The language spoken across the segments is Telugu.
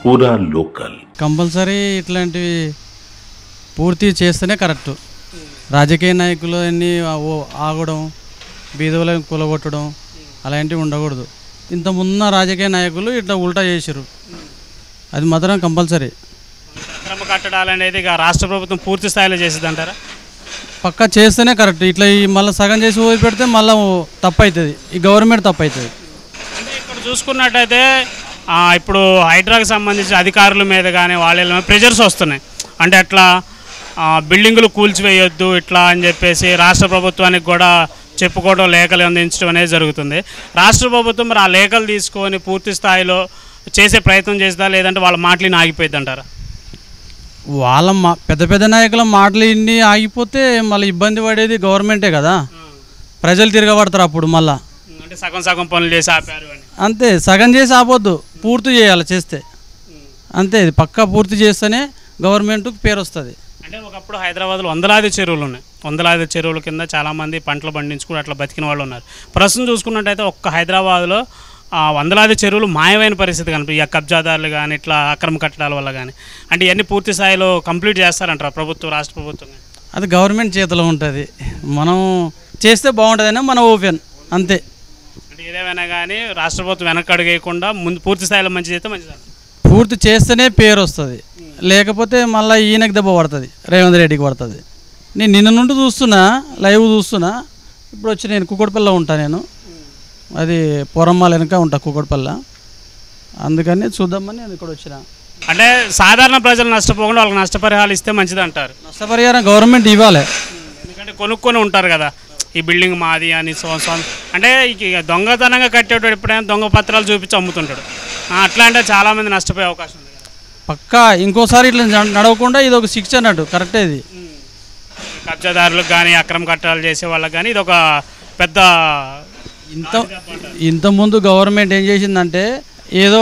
పూరా లోకల్ కంపల్సరీ ఇట్లాంటివి పూర్తి చేస్తేనే కరెక్ట్. రాజకీయ నాయకులు అన్నీ ఆగడం, బీదవులను కూలగొట్టడం అలాంటివి ఉండకూడదు. ఇంతకుమున్న రాజకీయ నాయకులు ఇట్లా ఉల్టా చేశారు, అది మాత్రం కంపల్సరీ. అక్రమ కట్టడాలు అనేది ఇక రాష్ట్ర ప్రభుత్వం పూర్తి స్థాయిలో చేసేది అంటారా? పక్కా చేస్తేనే కరెక్ట్. ఇట్లా మళ్ళీ సగం చేసి వదిలిపెడితే మళ్ళీ తప్పు అవుతుంది, ఈ గవర్నమెంట్ తప్పు అవుతుంది. అంటే ఇక్కడ చూసుకున్నట్టయితే ఇప్పుడు హైడ్రాకి సంబంధించిన అధికారుల మీద కానీ వాళ్ళ మీద ప్రెజర్స్ వస్తున్నాయి. అంటే అట్లా బిల్డింగులు కూల్చివేయొద్దు ఇట్లా అని చెప్పేసి రాష్ట్ర ప్రభుత్వానికి కూడా చెప్పుకోవడం, లేఖలు అందించడం అనేది జరుగుతుంది. రాష్ట్ర ప్రభుత్వం మరి ఆ లేఖలు తీసుకొని పూర్తి స్థాయిలో చేసే ప్రయత్నం చేస్తుందా, లేదంటే వాళ్ళ మాటలు ఆగిపోయింది అంటారా? వాళ్ళ పెద్ద పెద్ద నాయకుల మాటలు ఇన్ని ఆగిపోతే మళ్ళీ ఇబ్బంది పడేది గవర్నమెంటే కదా, ప్రజలు తిరగబడతారు అప్పుడు మళ్ళా. అంటే సగం సగం పనులు చేసి ఆపారు అని. అంతే, సగం చేసి ఆపొద్దు, పూర్తి చేయాలి చేస్తే. అంతే, ఇది పక్కా పూర్తి చేస్తేనే గవర్నమెంట్కి పేరు వస్తుంది. అంటే ఒకప్పుడు హైదరాబాద్లో వందలాది చెరువులు ఉన్నాయి. వందలాది చెరువుల కింద చాలామంది పంటలు పండించుకుని అట్లా బతికిన వాళ్ళు ఉన్నారు. ప్రస్తుతం చూసుకున్నట్టయితే ఒక్క హైదరాబాద్లో వందలాది చెరువులు మాయమైన పరిస్థితి కనిపి కబ్జాదారులు కానీ ఇట్లా అక్రమ కట్టడాల వల్ల కానీ. అంటే ఇవన్నీ పూర్తి స్థాయిలో కంప్లీట్ చేస్తారంటారా ప్రభుత్వం, రాష్ట్ర ప్రభుత్వం? అది గవర్నమెంట్ చేతిలో ఉంటుంది, మనం చేస్తే బాగుంటుందని మన ఓపెన్ అంతే. అంటే ఏదేమైనా కానీ రాష్ట్ర ప్రభుత్వం వెనక్కి అడుగేయకుండా ముందు పూర్తి స్థాయిలో మంచి చేస్తే మంచిది. పూర్తి చేస్తేనే పేరు వస్తుంది, లేకపోతే మళ్ళీ ఈయనకి దెబ్బ పడుతుంది, రేవంత్ రెడ్డికి పడుతుంది. నేను నిన్న నుండి చూస్తున్నా, లైవ్ చూస్తున్నా. ఇప్పుడు వచ్చి నేను కుక్కడపల్లిలో ఉంటాను, నేను అది పొరమ్మాల వెనక ఉంటా కుక్కడపల్లి, అందుకని చూద్దామని నేను ఇక్కడ వచ్చిన. అంటే సాధారణ ప్రజలు నష్టపోకుండా వాళ్ళకి నష్టపరిహారాలు ఇస్తే మంచిది అంటారు. నష్టపరిహారం గవర్నమెంట్ ఇవ్వాలి, ఎందుకంటే కొనుక్కొని ఉంటారు కదా, ఈ బిల్డింగ్ మాది అని అంటే ఇక దొంగతనంగా కట్టేటప్పుడు ఎప్పుడైనా దొంగ పత్రాలు చూపించి అమ్ముతుంటాడు. అట్లా అంటే చాలామంది నష్టపోయే అవకాశం ఉంది. పక్కా ఇంకోసారి ఇట్లా నడవకుండా ఇది ఒక శిక్ష అన్నట్టు, కరెక్టే. ఇది కబ్జాదారులకు కానీ అక్రమ కట్టడాలు చేసే వాళ్ళకి కానీ ఇది ఒక పెద్ద. ఇంతకుముందు గవర్నమెంట్ ఏం చేసిందంటే ఏదో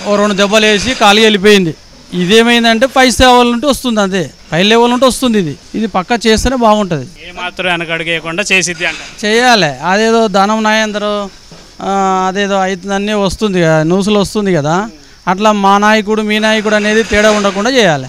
ఓ 2 దెబ్బలు వేసి ఖాళీ వెళ్ళిపోయింది. ఇదేమైందంటే పై లెవెల్ నుండి వస్తుంది, అంతే, పై లెవెల్ నుండి వస్తుంది. ఇది పక్కా చేస్తేనే బాగుంటుంది. ఏ మాత్రం వెనకడుగేయకుండా చేసిద్ది అంట చేయాలి. అదేదో దానం నాయందరూ అదేదో అవుతుందన్నీ వస్తుంది కదా, న్యూస్లో వస్తుంది కదా, అట్లా మా నాయకుడు మీ నాయకుడు అనేది తేడా ఉండకుండా చేయాలి.